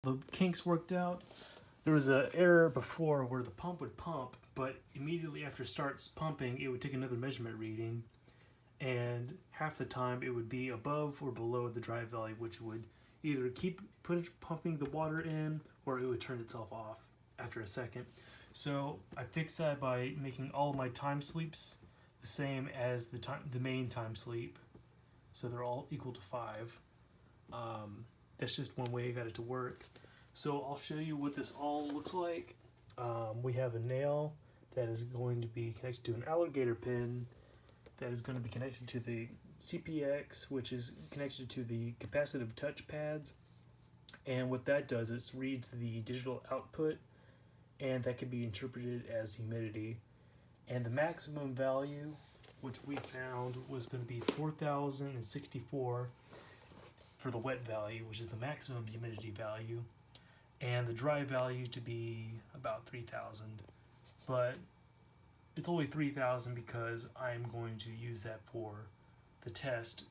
the kinks worked out. There was an error before where the pump would pump, but immediately after it starts pumping, it would take another measurement reading, and half the time it would be above or below the drive value, which would either keep pumping the water in or it would turn itself off after a second. So I fixed that by making all my time sleeps the same as the main time sleep, so they're all equal to 5. That's just one way I got it to work. So I'll show you what this all looks like. We have a nail that is going to be connected to an alligator pin that is going to be connected to the CPX, which is connected to the capacitive touch pads. And what that does is reads the digital output, and that can be interpreted as humidity. And the maximum value, which we found, was going to be 4,064 for the wet value, which is the maximum humidity value, and the dry value to be about 3,000. But it's only 3,000 because I'm going to use that for the test.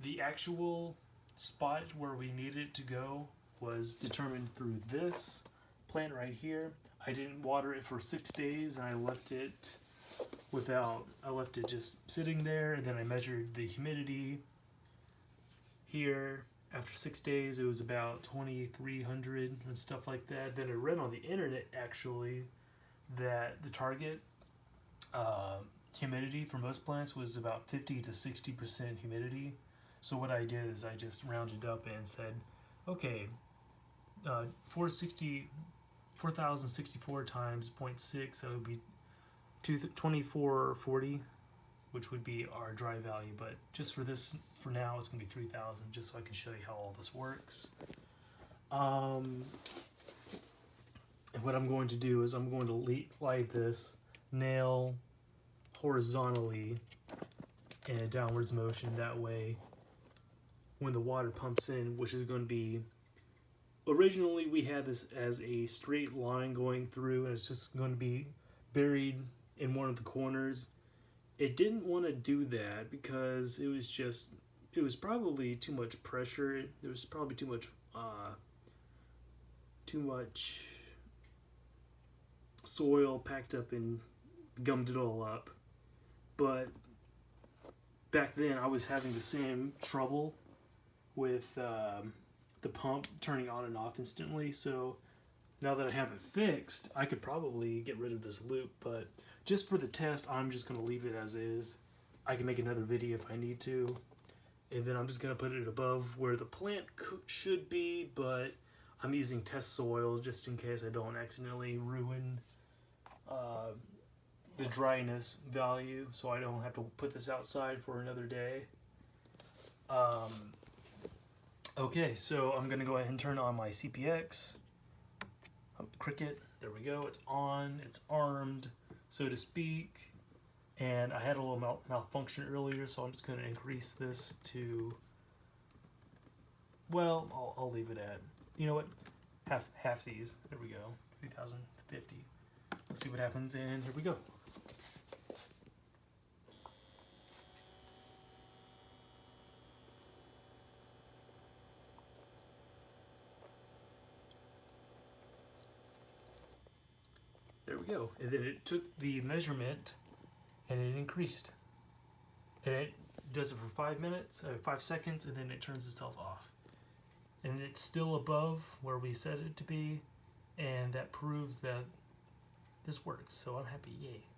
The actual spot where we needed it to go was determined through this plant right here. I didn't water it for 6 days, and I left it just sitting there, and then I measured the humidity here. After 6 days, it was about 2,300 and stuff like that. Then I read on the internet actually that the target humidity for most plants was about 50 to 60% humidity. So what I did is I just rounded up and said, okay, 4,064 times 0.6, that would be 2,440, which would be our dry value. But just for this, for now, it's going to be 3,000, just so I can show you how all this works. And what I'm going to do is I'm going to light this nail horizontally in a downwards motion. That way, when the water pumps in, which is going to be, originally we had this as a straight line going through, and it's just going to be buried in one of the corners. It didn't want to do that because it was probably too much pressure. There was probably too much soil packed up and gummed it all up. But back then I was having the same trouble with the pump turning on and off instantly. So now that I have it fixed, I could probably get rid of this loop, but just for the test, I'm just going to leave it as is. I can make another video if I need to, and then I'm just going to put it above where the plant should be, but I'm using test soil just in case I don't accidentally ruin the dryness value, so I don't have to put this outside for another day. Okay, so I'm going to go ahead and turn on my CPX. Cricket, there we go, it's on, it's armed, so to speak, and I had a little malfunction earlier, so I'm just going to increase this to, well, I'll leave it at, you know what, half C's, there we go, 3,050. Let's see what happens, and here we go. There we go. And then it took the measurement and it increased. And it does it for 5 minutes, 5 seconds, and then it turns itself off. And it's still above where we set it to be, and that proves that this works. So I'm happy, yay.